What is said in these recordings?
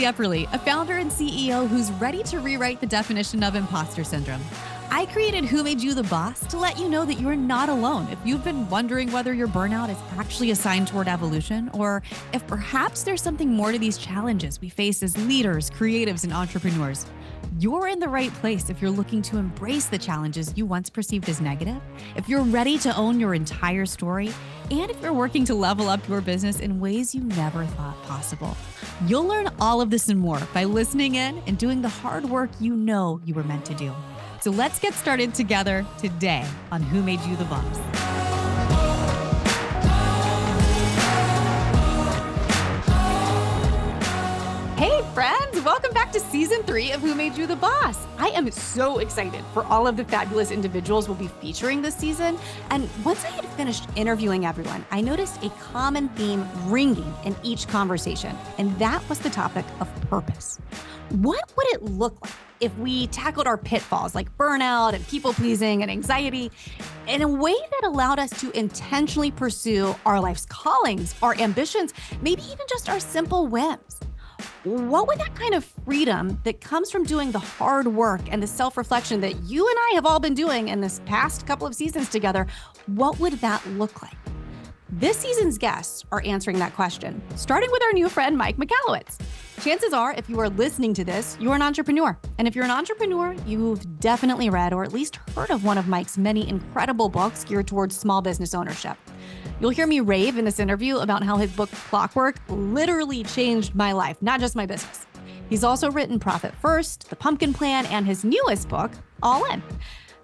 Epperly, a founder and CEO who's ready to rewrite the definition of imposter syndrome. I created Who Made You the Boss to let you know that you're not alone. If you've been wondering whether your burnout is actually a sign toward evolution, or if perhaps there's something more to these challenges we face as leaders, creatives, and entrepreneurs, you're in the right place if you're looking to embrace the challenges you once perceived as negative, if you're ready to own your entire story, and if you're working to level up your business in ways you never thought possible. You'll learn all of this and more by listening in and doing the hard work you know you were meant to do. So let's get started together today on Who Made You the Boss. Hey friends, welcome back to season 3 of Who Made You the Boss. I am so excited for all of the fabulous individuals we'll be featuring this season. And once I had finished interviewing everyone, I noticed a common theme ringing in each conversation, and that was the topic of purpose. What would it look like if we tackled our pitfalls like burnout and people-pleasing and anxiety in a way that allowed us to intentionally pursue our life's callings, our ambitions, maybe even just our simple whims? What would that kind of freedom that comes from doing the hard work and the self-reflection that you and I have all been doing in this past couple of seasons together, what would that look like? This season's guests are answering that question, starting with our new friend, Mike Michalowicz. Chances are, if you are listening to this, you're an entrepreneur. And if you're an entrepreneur, you've definitely read or at least heard of one of Mike's many incredible books geared towards small business ownership. You'll hear me rave in this interview about how his book, Clockwork, literally changed my life, not just my business. He's also written Profit First, The Pumpkin Plan, and his newest book, All In.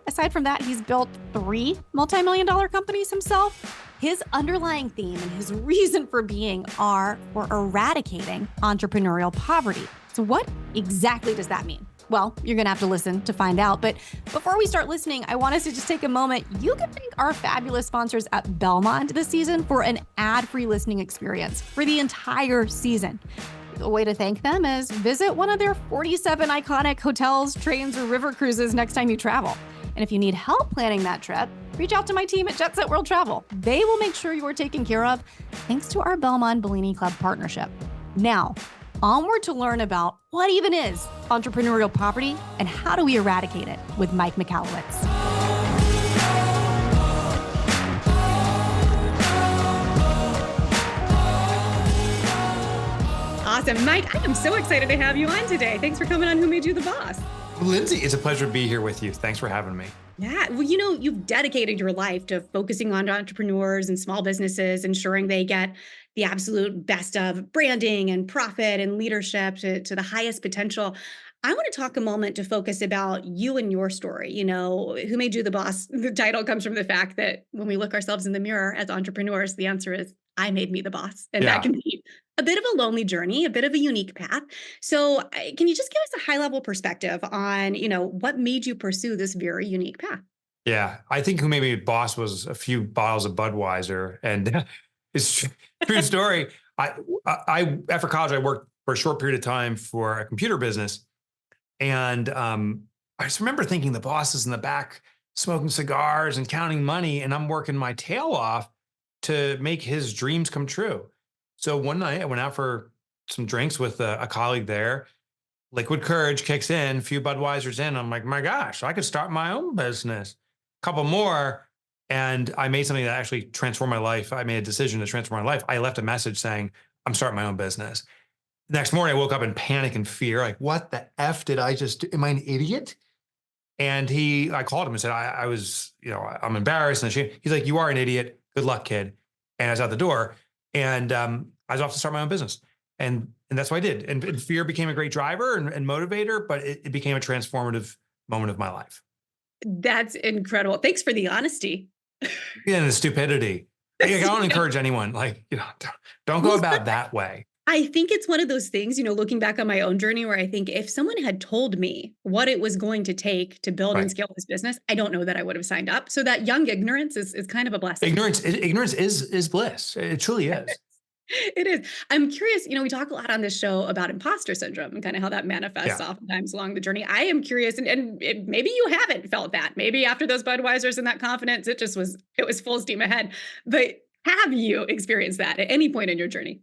Aside from that, he's built 3 multi-million-dollar companies himself. His underlying theme and his reason for being are for eradicating entrepreneurial poverty. So what exactly does that mean? Well, you're going to have to listen to find out. But before we start listening, I want us to just take a moment. You can thank our fabulous sponsors at Belmont this season for an ad-free listening experience for the entire season. The way to thank them is visit one of their 47 iconic hotels, trains, or river cruises next time you travel. And if you need help planning that trip, reach out to my team at Jet Set World Travel. They will make sure you are taken care of thanks to our Belmont Bellini Club partnership. Now, onward to learn about what even is entrepreneurial poverty and how do we eradicate it with Mike Michalowicz. Awesome. Mike, I am so excited to have you on today. Thanks for coming on Who Made You the Boss. Lindsay, it's a pleasure to be here with you. Thanks for having me. Yeah. Well, you've dedicated your life to focusing on entrepreneurs and small businesses, ensuring they get the absolute best of branding and profit and leadership to the highest potential. I want to talk a moment to focus about you and your story. Who made you the boss? The title comes from the fact that when we look ourselves in the mirror as entrepreneurs, the answer is, I made me the boss. And that can be a bit of a lonely journey, a bit of a unique path. So can you just give us a high level perspective on, what made you pursue this very unique path? Yeah, I think who made me boss was a few bottles of Budweiser. And it's true story. I after college, I worked for a short period of time for a computer business. And I just remember thinking the boss is in the back smoking cigars and counting money, and I'm working my tail off to make his dreams come true. So one night I went out for some drinks with a colleague there. Liquid courage kicks in, a few Budweisers in. I'm like, my gosh, I could start my own business. A couple more. And I made something that actually transformed my life. I made a decision to transform my life. I left a message saying, I'm starting my own business. The next morning I woke up in panic and fear. Like, what the F did I just do? Am I an idiot? And I called him and said, I was, I'm embarrassed and ashamed. He's like, you are an idiot. Good luck, kid. And I was out the door, and I was off to start my own business. And that's what I did. And fear became a great driver and motivator, but it became a transformative moment of my life. That's incredible. Thanks for the honesty. Yeah, and the stupidity. I don't encourage anyone, don't go about that way. I think it's one of those things, looking back on my own journey where I think if someone had told me what it was going to take to build and scale this business, I don't know that I would have signed up. So that young ignorance is kind of a blessing. Ignorance is bliss. It truly is. It is. I'm curious, we talk a lot on this show about imposter syndrome and kind of how that manifests oftentimes along the journey. I am curious, and maybe you haven't felt that. Maybe after those Budweisers and that confidence, it was full steam ahead. But have you experienced that at any point in your journey?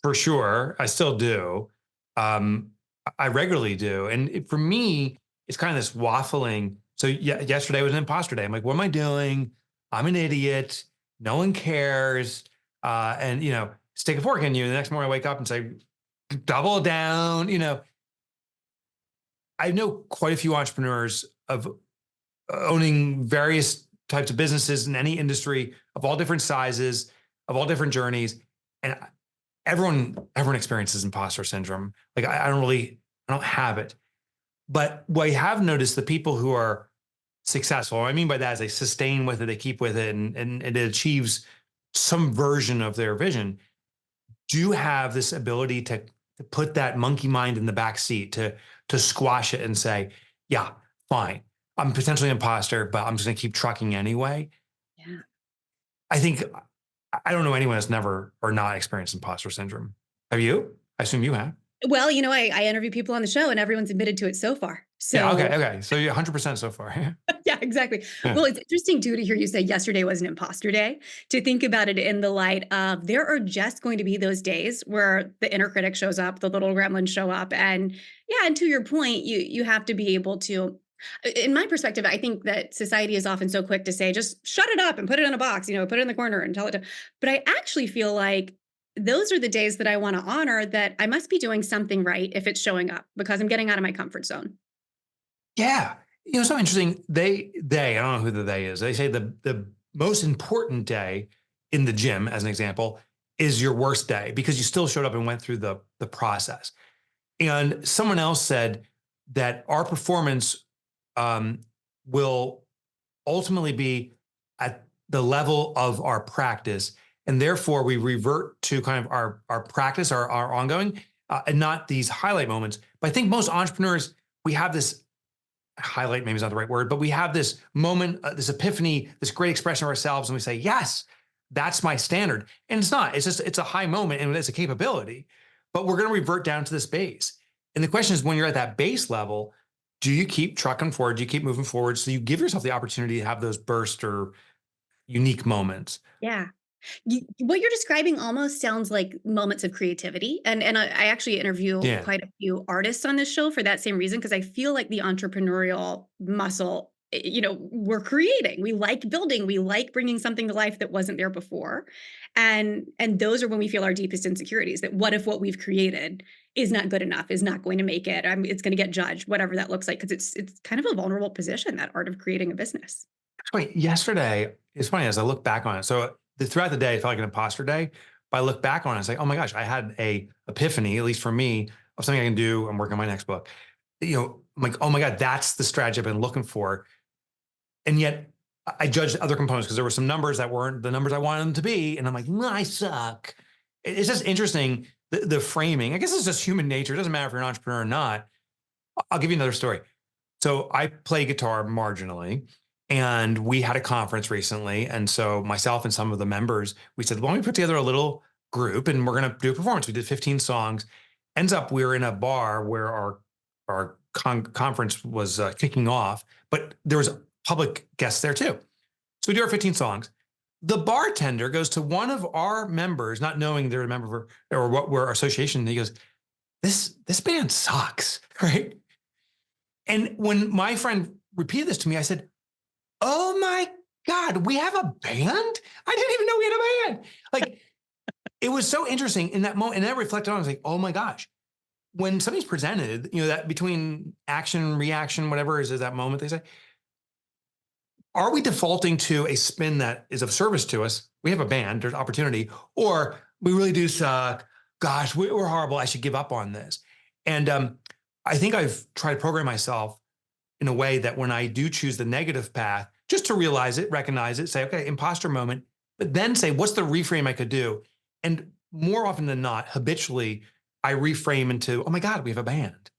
For sure. I still do. Um, I regularly do. And for me, it's kind of this waffling. So yesterday was an imposter day. I'm like, what am I doing? I'm an idiot. No one cares. And, stick a fork in you. The next morning I wake up and say, double down. I know quite a few entrepreneurs of owning various types of businesses in any industry of all different sizes, of all different journeys. And everyone experiences imposter syndrome. Like I don't have it. But what I have noticed, the people who are successful, what I mean by that is they sustain with it, they keep with it, and it achieves some version of their vision, do have this ability to put that monkey mind in the back seat, to squash it and say, yeah, fine. I'm potentially an imposter, but I'm just going to keep trucking anyway. Yeah. I think I don't know anyone that's never or not experienced imposter syndrome. Have you? I assume you have. Well, I interview people on the show and everyone's admitted to it so far. Yeah. Okay. So Okay. So you're 100% so far. yeah, exactly. Yeah. Well, it's interesting too to hear you say yesterday was an imposter day, to think about it in the light of there are just going to be those days where the inner critic shows up, the little gremlins show up. And yeah, and to your point, you have to be able to, in my perspective, I think that society is often so quick to say, just shut it up and put it in a box, put it in the corner and tell it to, but I actually feel like those are the days that I want to honor, that I must be doing something right if it's showing up because I'm getting out of my comfort zone. Yeah. So interesting. I don't know who the they is. They say the most important day in the gym, as an example, is your worst day because you still showed up and went through the process. And someone else said that our performance will ultimately be at the level of our practice. And therefore we revert to kind of our practice, our ongoing, and not these highlight moments. But I think most entrepreneurs, we have this highlight, maybe is not the right word, but we have this moment, this epiphany, this great expression of ourselves. And we say, yes, that's my standard. And it's not, it's a high moment and it's a capability, but we're going to revert down to this base. And the question is, when you're at that base level, do you keep trucking forward? Do you keep moving forward? So you give yourself the opportunity to have those burst or unique moments. Yeah. What you're describing almost sounds like moments of creativity. And I actually interview Yeah. quite a few artists on this show for that same reason, because I feel like the entrepreneurial muscle, we're creating, we like building, we like bringing something to life that wasn't there before. And those are when we feel our deepest insecurities, that what if what we've created is not good enough, is not going to make it, it's going to get judged, whatever that looks like, because it's kind of a vulnerable position, that art of creating a business. Wait, yesterday, it's funny as I look back on it. So throughout the day, it felt like an imposter day. But I look back on it, it's like, oh my gosh, I had a epiphany, at least for me, of something I can do. I'm working on my next book. I'm like, oh my God, that's the strategy I've been looking for. And yet I judged other components because there were some numbers that weren't the numbers I wanted them to be. And I'm like, no, I suck. It's just interesting, the framing. I guess it's just human nature. It doesn't matter if you're an entrepreneur or not. I'll give you another story. So I play guitar marginally. And we had a conference recently. And so myself and some of the members, we said, why don't we put together a little group and we're going to do a performance. We did 15 songs. Ends up, we were in a bar where our conference was kicking off, but there was public guests there too. So we do our 15 songs. The bartender goes to one of our members, not knowing they're a member or what we're association. And he goes, this band sucks, right? And when my friend repeated this to me, I said, oh my God, we have a band? I didn't even know we had a band. Like, it was so interesting in that moment. And then I reflected on it, I was like, oh my gosh, when something's presented, that between action and reaction, whatever is at that moment, they say, are we defaulting to a spin that is of service to us? We have a band, there's opportunity, or we really do suck. Gosh, we're horrible. I should give up on this. And I think I've tried to program myself in a way that when I do choose the negative path, just to realize it, recognize it, say, okay, imposter moment, but then say, what's the reframe I could do? And more often than not, habitually, I reframe into, oh my God, we have a band.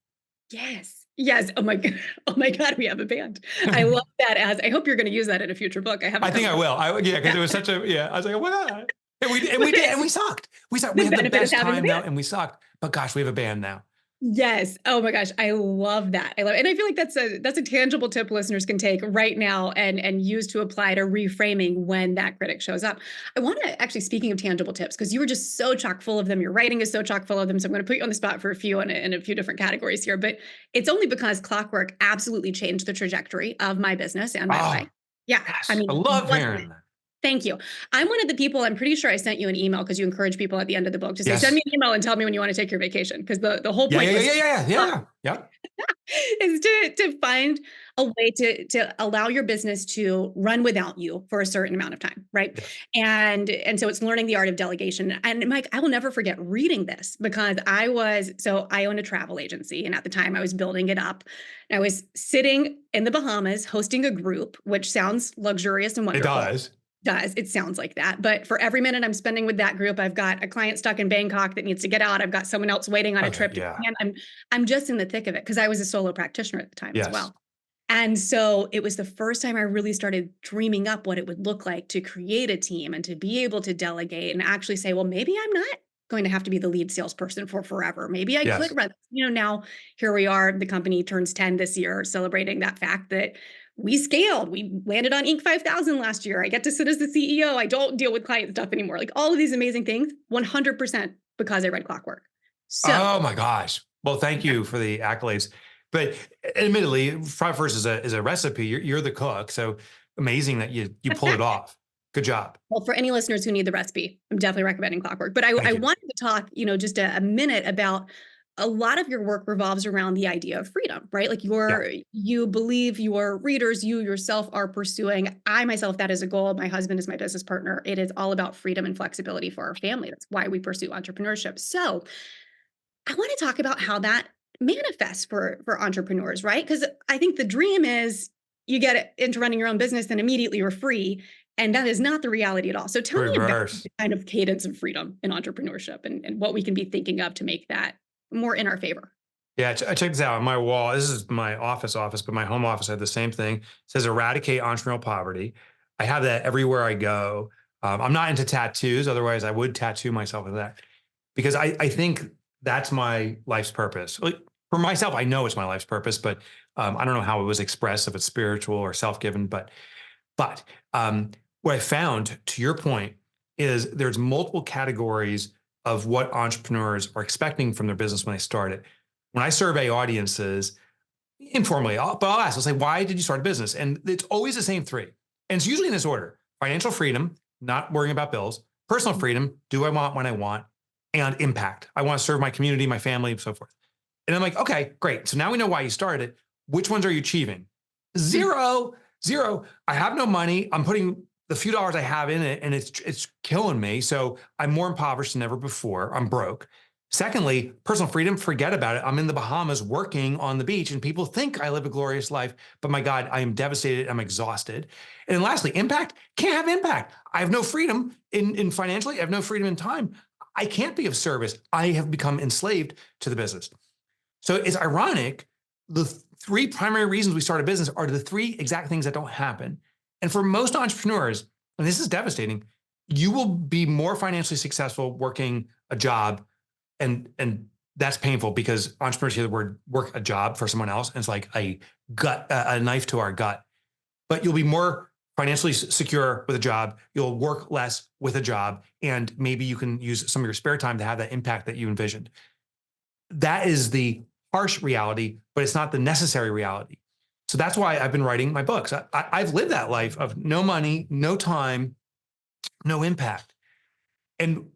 Yes. Yes. Oh my God. Oh my God. We have a band. I love that. I hope you're going to use that in a future book. I think I will. Because it was such a, I was like, oh my God. And we did, and we sucked. We had the best time now and we sucked, but gosh, we have a band now. Yes. Oh my gosh, I love that. I love it. And I feel like that's a tangible tip listeners can take right now and use to apply to reframing when that critic shows up. I want to actually, speaking of tangible tips, because you were just so chock full of them. Your writing is so chock full of them. So I'm going to put you on the spot for a few in a few different categories here. But it's only because Clockwork absolutely changed the trajectory of my business and my Oh, life. Yeah. I yes. I mean, love wasn't hearing it? that. Thank you. I'm one of the people, I'm pretty sure I sent you an email because you encourage people at the end of the book to say, send Yes. me an email and tell me when you want to take your vacation. Because the whole Yeah, point yeah, yeah, was yeah, yeah, yeah, yeah. Yeah. is to find a way to allow your business to run without you for a certain amount of time, right? Yes. And so it's learning the art of delegation. And Mike, I will never forget reading this because I own a travel agency, and at the time I was building it up. I was sitting in the Bahamas hosting a group, which sounds luxurious and It wonderful. does. Does. It sounds like that. But for every minute I'm spending with that group, I've got a client stuck in Bangkok that needs to get out. I've got someone else waiting on a Okay. trip to Yeah. Japan. I'm just in the thick of it because I was a solo practitioner at the time as Yes. well. And so it was the first time I really started dreaming up what it would look like to create a team and to be able to delegate and actually say, well, maybe I'm not going to have to be the lead salesperson for forever. Maybe I could Yes. run, now here we are. The company turns 10 this year, celebrating that fact that we scaled. We landed on Inc. 5000 last year. I get to sit as the CEO. I don't deal with client stuff anymore. Like all of these amazing things, 100% because I read Clockwork. So, Oh my gosh. Well, thank yeah. you for the accolades. But admittedly, Fry First is a recipe. You're the cook. So amazing that you pulled it off. Good job. Well, for any listeners who need the recipe, I'm definitely recommending Clockwork. But Thank I you. wanted to talk, just a minute about a lot of your work revolves around the idea of freedom, right? Like Yeah. you believe your readers, you yourself are pursuing. I myself, that is a goal. My husband is my business partner. It is all about freedom and flexibility for our family. That's why we pursue entrepreneurship. So I want to talk about how that manifests for entrepreneurs, right? Because I think the dream is you get into running your own business and immediately you're free. And that is not the reality at all. So tell me about Reverse. the kind of cadence of freedom in entrepreneurship and what we can be thinking of to make that more in our favor. Yeah, check this out on my wall. This is my office, but my home office had the same thing. It says eradicate entrepreneurial poverty. I have that everywhere I go. I'm not into tattoos. Otherwise, I would tattoo myself with that because I think that's my life's purpose. Like, for myself, I know it's my life's purpose, but I don't know how it was expressed, if it's spiritual or self-given. But what I found, to your point, is there's multiple categories of what entrepreneurs are expecting from their business when they start it. When I survey audiences informally, I'll ask, I'll say, why did you start a business? And it's always the same three. And it's usually in this order: financial freedom, not worrying about bills; personal freedom, do I want when I want; and impact. I want to serve my community, my family, and so forth. And I'm like, okay, great. So now we know why you started it. Which ones are you achieving? Zero, zero. I have no money. I'm putting the few dollars I have in it, and it's killing me. So I'm more impoverished than ever before. I'm broke. Secondly, personal freedom, forget about it. I'm in the Bahamas working on the beach, and people think I live a glorious life, but my God, I am devastated. I'm exhausted. And then lastly, impact, can't have impact. I have no freedom in financially. I have no freedom in time. I can't be of service. I have become enslaved to the business. So it's ironic. The three primary reasons we start a business are the three exact things that don't happen. And for most entrepreneurs, and this is devastating, you will be more financially successful working a job, and that's painful because entrepreneurs hear the word work a job for someone else, and it's like a knife to our gut. But you'll be more financially secure with a job. You'll work less with a job, and maybe you can use some of your spare time to have that impact that you envisioned. That is the harsh reality, but it's not the necessary reality. So that's why I've been writing my books. I've lived that life of no money, no time, no impact. And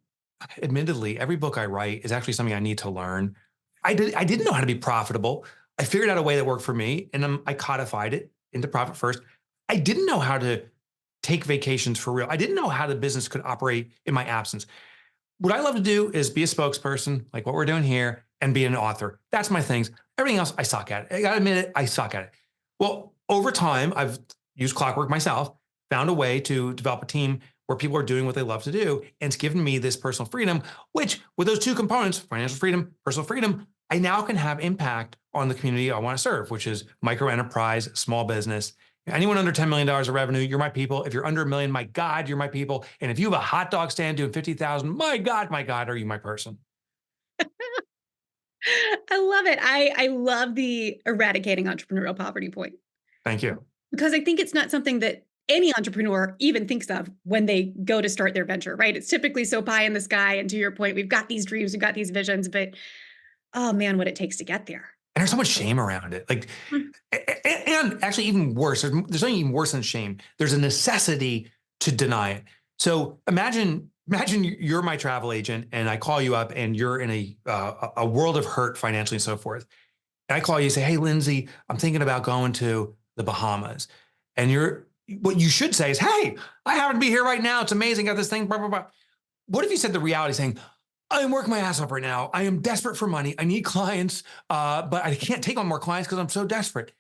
admittedly, every book I write is actually something I need to learn. I didn't know how to be profitable. I figured out a way that worked for me, and I codified it into profit first. I didn't know how to take vacations for real. I didn't know how the business could operate in my absence. What I love to do is be a spokesperson, like what we're doing here, and be an author. That's my things. Everything else, I suck at it. I gotta admit it, I suck at it. Well, over time, I've used Clockwork myself, found a way to develop a team where people are doing what they love to do. And it's given me this personal freedom, which with those two components, financial freedom, personal freedom, I now can have impact on the community I want to serve, which is micro enterprise, small business. Anyone under $10 million of revenue, you're my people. If you're under a million, my God, you're my people. And if you have a hot dog stand doing 50,000, my God, are you my person? I love it. I love the eradicating entrepreneurial poverty point Thank you. because I think it's not something that any entrepreneur even thinks of when they go to start their venture, right? It's typically so pie in the sky. And to your point, we've got these dreams, we've got these visions, but oh man, what it takes to get there. And there's so much shame around it. Like, and actually even worse, there's something even worse than shame. There's a necessity to deny it. So imagine you're my travel agent and I call you up and you're in a world of hurt financially and so forth. And I call you and say, hey, Lindsay, I'm thinking about going to the Bahamas. And what you should say is, hey, I happen to be here right now. It's amazing. Got this thing, blah, blah, blah. What if you said the reality saying, I am working my ass off right now. I am desperate for money. I need clients, but I can't take on more clients because I'm so desperate.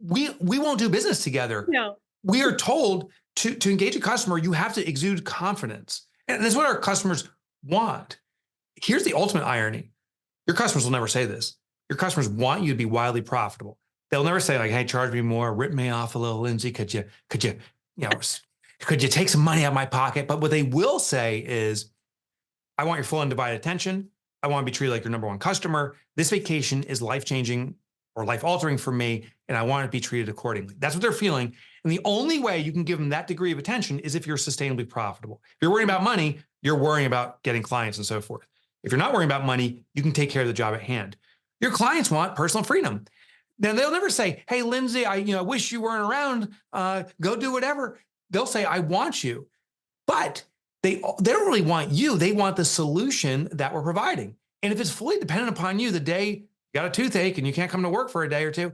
We won't do business together. No. We are told to engage a customer, you have to exude confidence. And that's what our customers want. Here's the ultimate irony. Your customers will never say this. Your customers want you to be wildly profitable. They'll never say like, hey, charge me more, rip me off a little, Lindsay. Could you take some money out of my pocket? But what they will say is, I want your full undivided attention. I want to be treated like your number one customer. This vacation is life-changing or life-altering for me, and I want to be treated accordingly. That's what they're feeling. And the only way you can give them that degree of attention is if you're sustainably profitable. If you're worrying about money, you're worrying about getting clients and so forth. If you're not worrying about money, you can take care of the job at hand. Your clients want personal freedom. Now, they'll never say, hey, Lindsay, I wish you weren't around. Go do whatever. They'll say, I want you. But they don't really want you. They want the solution that we're providing. And if it's fully dependent upon you, the day you got a toothache and you can't come to work for a day or two,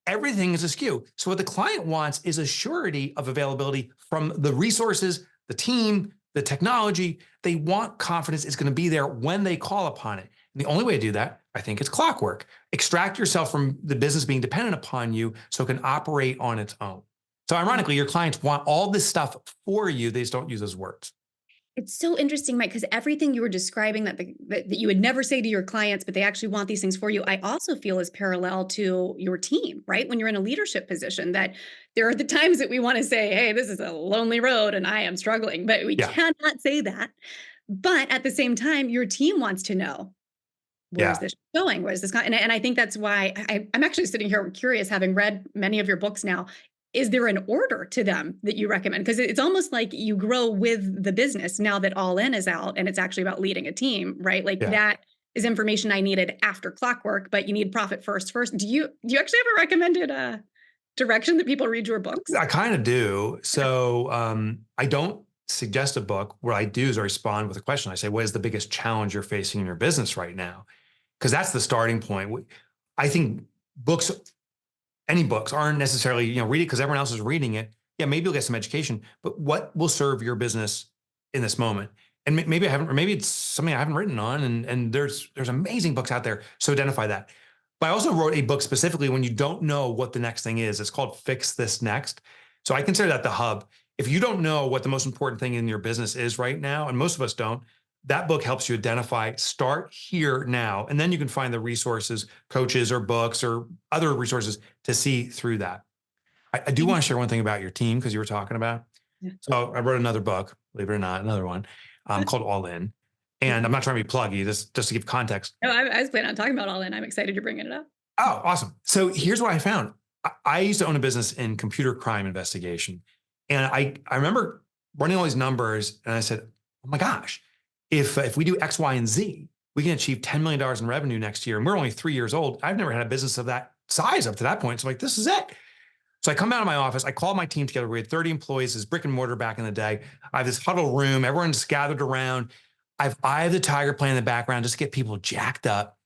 everything is askew. So what the client wants is a surety of availability from the resources, the team, the technology. They want confidence it's going to be there when they call upon it. And the only way to do that, I think, is clockwork. Extract yourself from the business being dependent upon you so it can operate on its own. So ironically, your clients want all this stuff for you. They just don't use those words. It's so interesting, Mike, because everything you were describing that you would never say to your clients, but they actually want these things for you, I also feel is parallel to your team, right? When you're in a leadership position, that there are the times that we want to say, hey, this is a lonely road and I am struggling, but we cannot say that. But at the same time, your team wants to know, where's this going? Where's this going? And I think that's why I'm actually sitting here curious, having read many of your books now. Is there an order to them that you recommend? Because it's almost like you grow with the business now that All In is out and it's actually about leading a team, right? Like that is information I needed after clockwork, but you need profit first. Do you actually have a recommended direction that people read your books? I kind of do. So I don't suggest a book. What I do is I respond with a question. I say, what is the biggest challenge you're facing in your business right now? Because that's the starting point. I think any books aren't necessarily, read it because everyone else is reading it. Yeah, maybe you'll get some education, but what will serve your business in this moment? And maybe it's something I haven't written on, and there's amazing books out there. So identify that. But I also wrote a book specifically when you don't know what the next thing is. It's called Fix This Next. So I consider that the hub. If you don't know what the most important thing in your business is right now, and most of us don't, that book helps you identify, start here now, and then you can find the resources, coaches or books or other resources to see through that. I do want to share one thing about your team because you were talking about. Yeah. So I wrote another book, believe it or not, another one called All In. And I'm not trying to be pluggy, just to give context. No, I was planning on talking about All In. I'm excited you're bringing it up. Oh, awesome. So here's what I found. I used to own a business in computer crime investigation. And I remember running all these numbers and I said, oh my gosh, if we do X, Y, and Z, we can achieve $10 million in revenue next year. And we're only 3 years old. I've never had a business of that size up to that point. So I'm like, this is it. So I come out of my office, I call my team together. We had 30 employees, this brick and mortar back in the day. I have this huddle room, everyone's gathered around. I've Eye of the Tiger playing in the background just to get people jacked up.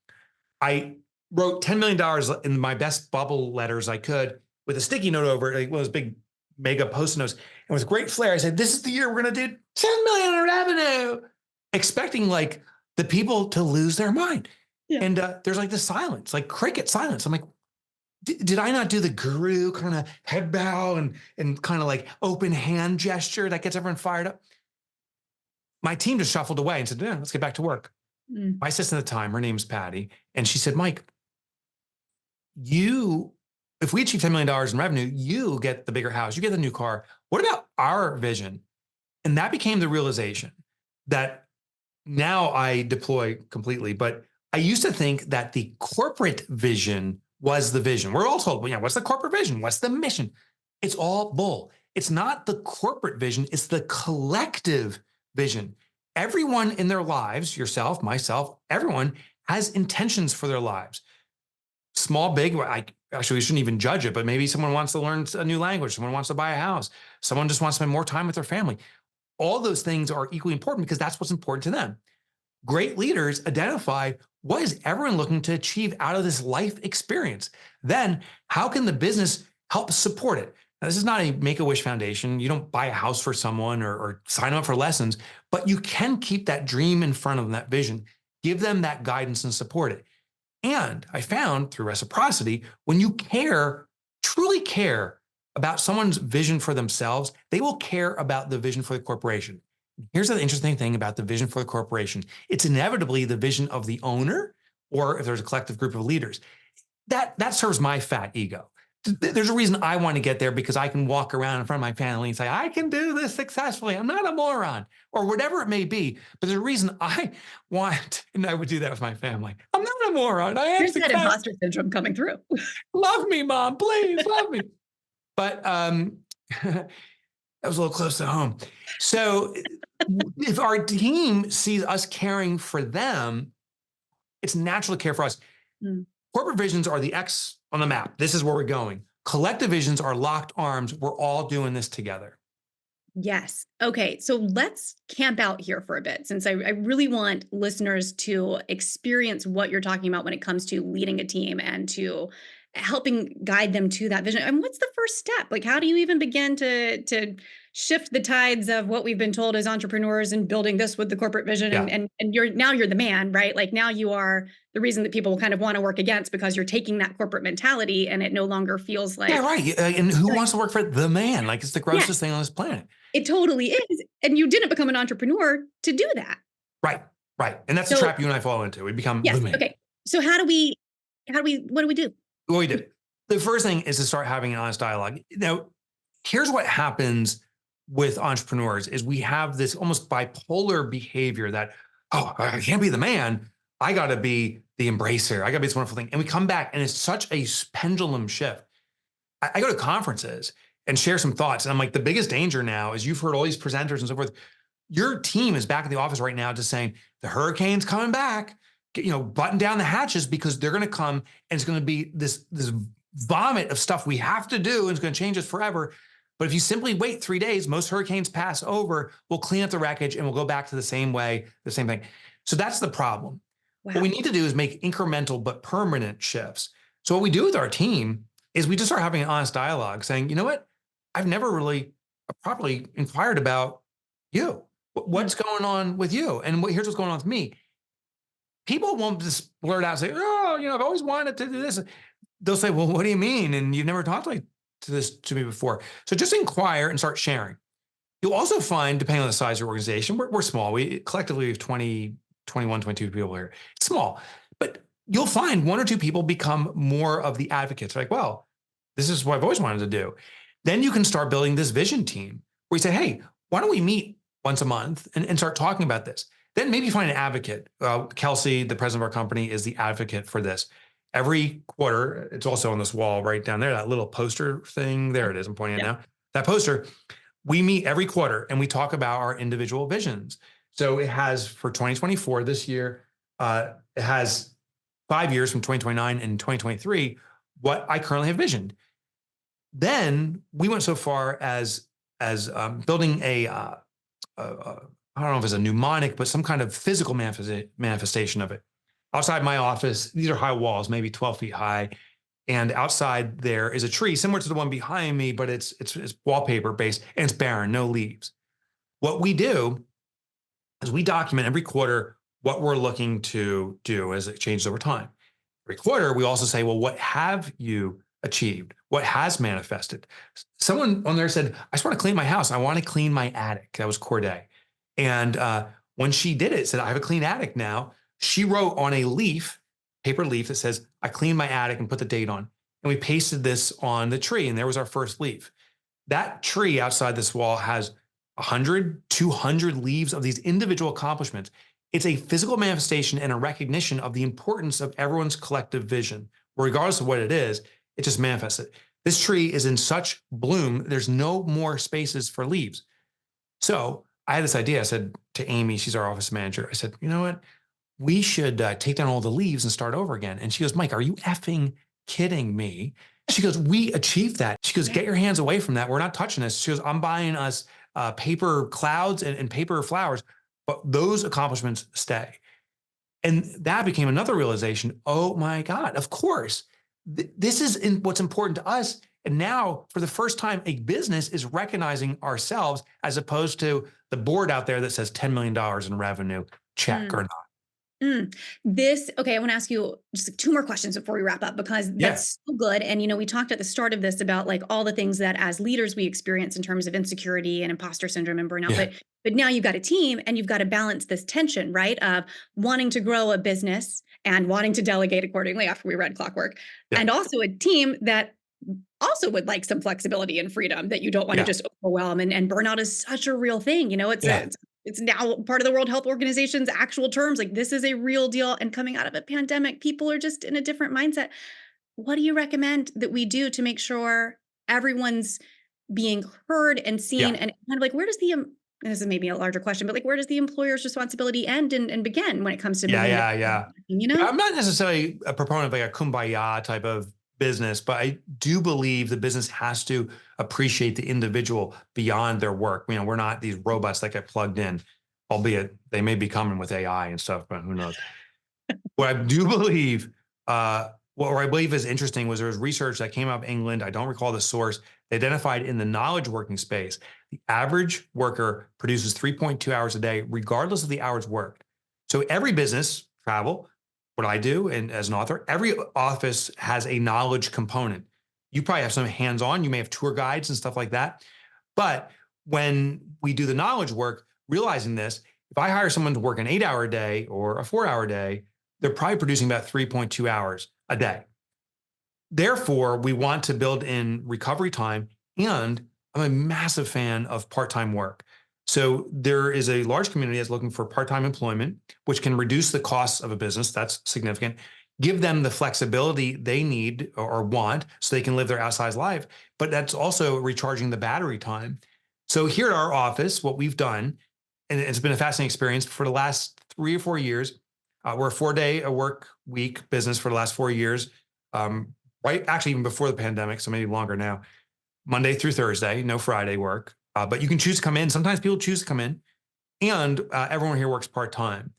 I wrote $10 million in my best bubble letters I could with a sticky note over it, like one of those big mega post-it notes. And with great flair, I said, this is the year we're going to do 10 million in revenue, expecting like the people to lose their mind. Yeah. And there's like this silence, like cricket silence. I'm like, did I not do the guru kind of head bow and kind of like open hand gesture that gets everyone fired up? My team just shuffled away and said, yeah, let's get back to work. My assistant at the time, her name's Patty. And she said, Mike, if we achieve $10 million in revenue, you get the bigger house, you get the new car. What about our vision? And that became the realization that now I deploy completely, but I used to think that the corporate vision was the vision. We're all told, well, what's the corporate vision? What's the mission? It's all bull. It's not the corporate vision. It's the collective vision. Everyone in their lives, yourself, myself, everyone has intentions for their lives. Small, big, actually, we shouldn't even judge it, but maybe someone wants to learn a new language. Someone wants to buy a house. Someone just wants to spend more time with their family. All those things are equally important because that's what's important to them. Great leaders identify what is everyone looking to achieve out of this life experience. Then how can the business help support it? Now, this is not a Make-A-Wish Foundation. You don't buy a house for someone or sign up for lessons, but you can keep that dream in front of them, that vision, give them that guidance and support it. And I found through reciprocity, when you care, truly care about someone's vision for themselves, they will care about the vision for the corporation. Here's the interesting thing about the vision for the corporation. It's inevitably the vision of the owner, or if there's a collective group of leaders. That serves my fat ego. There's a reason I want to get there because I can walk around in front of my family and say, I can do this successfully. I'm not a moron, or whatever it may be. But there's a reason I want, and I would do that with my famly. I'm not a moron. I am There's that imposter syndrome coming through. Love me, Mom, please love me. But that was a little close to home. So if our team sees us caring for them, it's natural to care for us. Mm. Corporate visions are the X on the map. This is where we're going. Collective visions are locked arms. We're all doing this together. Yes. Okay. So let's camp out here for a bit, since I really want listeners to experience what you're talking about when it comes to leading a team and to helping guide them to that vision. And what's the first step? Like, how do you even begin to shift the tides of what we've been told as entrepreneurs and building this with the corporate vision? Yeah. And you're the man, right? Like, now you are the reason that people kind of want to work against, because you're taking that corporate mentality and it no longer feels like. Yeah, right. And who wants to work for the man? Like, it's the grossest thing on this planet. It totally is. And you didn't become an entrepreneur to do that. Right. And that's the trap you and I fall into. We become the man. Okay. So what do we do? What we do. The first thing is to start having an honest dialogue. Now, here's what happens with entrepreneurs is we have this almost bipolar behavior that, I can't be the man. I got to be the embracer. I got to be this wonderful thing. And we come back and it's such a pendulum shift. I go to conferences and share some thoughts. And I'm like, the biggest danger now is you've heard all these presenters and so forth. Your team is back in the office right now just saying the hurricane's coming back. Button down the hatches because they're going to come and it's going to be this vomit of stuff we have to do and it's going to change us forever. But if you simply wait 3 days, most hurricanes pass over, we'll clean up the wreckage and we'll go back to the same way, the same thing. So that's the problem. Wow. What we need to do is make incremental but permanent shifts. So what we do with our team is we just start having an honest dialogue saying, you know what? I've never really properly inquired about you. What's going on with you? And here's what's going on with me. People won't just blurt out and say, I've always wanted to do this. They'll say, well, what do you mean? And you've never talked like this to me before. So just inquire and start sharing. You'll also find, depending on the size of your organization, we're small. We collectively have 20, 21, 22 people here. It's small, but you'll find one or two people become more of the advocates. Like, well, this is what I've always wanted to do. Then you can start building this vision team where you say, hey, why don't we meet once a month and start talking about this? Then maybe find an advocate. Kelsey, the president of our company, is the advocate for this. Every quarter, it's also on this wall right down there, that little poster thing. There it is. I'm pointing it now. That poster, we meet every quarter and we talk about our individual visions. So it has for 2024 this year, it has 5 years from 2029 and 2023, what I currently have visioned. Then we went so far as building I don't know if it's a mnemonic, but some kind of physical manifestation of it. Outside my office, these are high walls, maybe 12 feet high. And outside there is a tree similar to the one behind me, but it's wallpaper based and it's barren, no leaves. What we do is we document every quarter what we're looking to do as it changes over time. Every quarter, we also say, well, what have you achieved? What has manifested? Someone on there said, I just want to clean my house. I want to clean my attic. That was Corday. And when she did it, said, I have a clean attic now. She wrote on a leaf, paper leaf that says, I cleaned my attic and put the date on. And we pasted this on the tree and there was our first leaf. That tree outside this wall has 100, 200 leaves of these individual accomplishments. It's a physical manifestation and a recognition of the importance of everyone's collective vision. Regardless of what it is, it just manifests it. This tree is in such bloom, there's no more spaces for leaves. So I had this idea. I said to Amy, she's our office manager, I said, you know what? We should take down all the leaves and start over again. And she goes, Mike, are you effing kidding me? She goes, we achieved that. She goes, get your hands away from that. We're not touching this. She goes, I'm buying us paper clouds and paper flowers, but those accomplishments stay. And that became another realization. Oh my God, of course. This is what's important to us. And now, for the first time, a business is recognizing ourselves as opposed to the board out there that says $10 million in revenue, check or not. Okay, I want to ask you just 2 more questions before we wrap up, because that's so good. And, we talked at the start of this about like all the things that as leaders we experience in terms of insecurity and imposter syndrome and burnout. Yeah. But now you've got a team and you've got to balance this tension, right? Of wanting to grow a business and wanting to delegate accordingly after we read Clockwork, and also a team that also would like some flexibility and freedom, that you don't want to just overwhelm. And burnout is such a real thing. It's now part of the World Health Organization's actual terms. Like, this is a real deal. And coming out of a pandemic, people are just in a different mindset. What do you recommend that we do to make sure everyone's being heard and seen? And kind of like, where does this is maybe a larger question, but like, where does the employer's responsibility end and begin when it comes to I'm not necessarily a proponent of like a kumbaya type of business, but I do believe the business has to appreciate the individual beyond their work. We're not these robots that get plugged in, albeit they may be coming with AI and stuff, but who knows? What I do believe, what I believe is interesting was there was research that came out of England. I don't recall the source. They identified in the knowledge working space, the average worker produces 3.2 hours a day, regardless of the hours worked. So every business, travel, what I do, and as an author, every office has a knowledge component. You probably have some hands-on, you may have tour guides and stuff like that. But when we do the knowledge work, realizing this, if I hire someone to work an 8-hour day or a 4-hour day, they're probably producing about 3.2 hours a day. Therefore, we want to build in recovery time, and I'm a massive fan of part-time work. So there is a large community that's looking for part-time employment, which can reduce the costs of a business. That's significant. Give them the flexibility they need or want so they can live their outsized life. But that's also recharging the battery time. So here at our office, what we've done, and it's been a fascinating experience for the last 3 or 4 years, we're a 4-day a work week business for the last 4 years, right? Actually, even before the pandemic, so maybe longer now. Monday through Thursday, no Friday work. But you can choose to come in. Sometimes people choose to come in, and everyone here works part-time.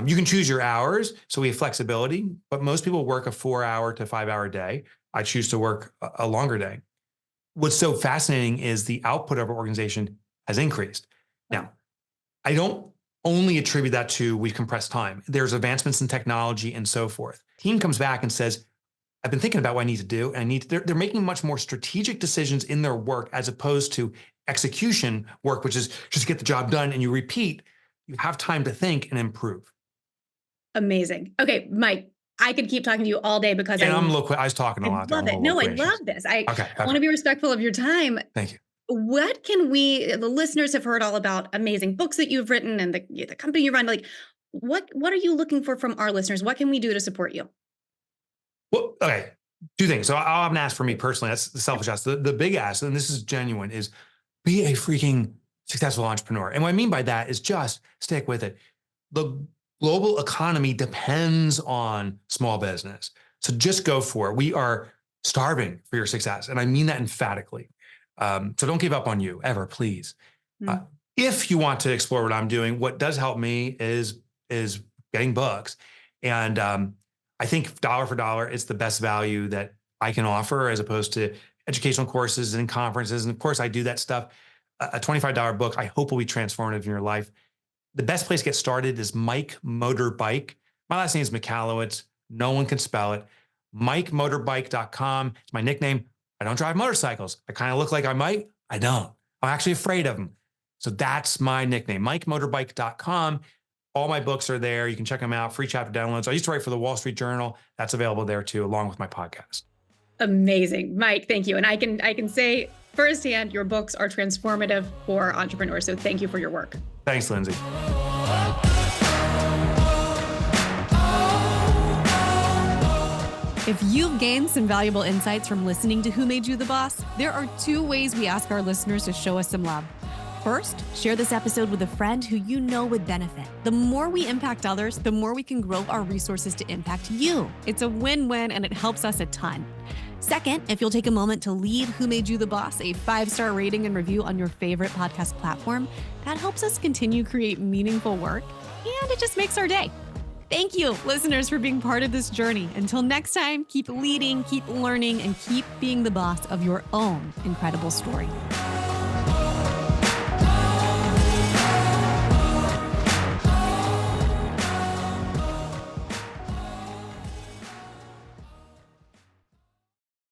You can choose your hours, so we have flexibility, but most people work a 4-hour to 5-hour day. I choose to work a longer day. What's so fascinating is the output of our organization has increased. Now, I don't only attribute that to we've compressed time. There's advancements in technology and so forth. Team comes back and says, I've been thinking about what I need to do, and they're making much more strategic decisions in their work as opposed to execution work, which is just get the job done and you repeat. You have time to think and improve. Amazing. Okay, Mike, I could keep talking to you all day because I was talking a lot. I love it. No, I love this. I want to be respectful of your time. Thank you. What can the listeners have heard all about amazing books that you've written and the company you run. Like, what are you looking for from our listeners? What can we do to support you? Well, okay, 2 things. So I'll have an ask for me personally. That's the selfish ask. The big ask, and this is genuine, is be a freaking successful entrepreneur. And what I mean by that is just stick with it. The global economy depends on small business. So just go for it. We are starving for your success. And I mean that emphatically. So don't give up on you ever, please. If you want to explore what I'm doing, what does help me is getting books. And I think dollar for dollar, it's the best value that I can offer as opposed to educational courses and conferences. And of course, I do that stuff. A $25 book, I hope will be transformative in your life. The best place to get started is Mike Motorbike. My last name is Michalowicz. No one can spell it. MikeMotorbike.com. It's my nickname. I don't drive motorcycles. I kind of look like I might. I don't. I'm actually afraid of them. So that's my nickname, MikeMotorbike.com. All my books are there. You can check them out. Free chapter downloads. I used to write for the Wall Street Journal. That's available there too, along with my podcast. Amazing. Mike, thank you. And I can say firsthand, your books are transformative for entrepreneurs. So thank you for your work. Thanks, Lindsay. If you've gained some valuable insights from listening to Who Made You the Boss, there are 2 ways we ask our listeners to show us some love. First, share this episode with a friend who you know would benefit. The more we impact others, the more we can grow our resources to impact you. It's a win-win and it helps us a ton. Second, if you'll take a moment to leave Who Made You the Boss a 5-star rating and review on your favorite podcast platform, that helps us continue to create meaningful work, and it just makes our day. Thank you, listeners, for being part of this journey. Until next time, keep leading, keep learning, and keep being the boss of your own incredible story.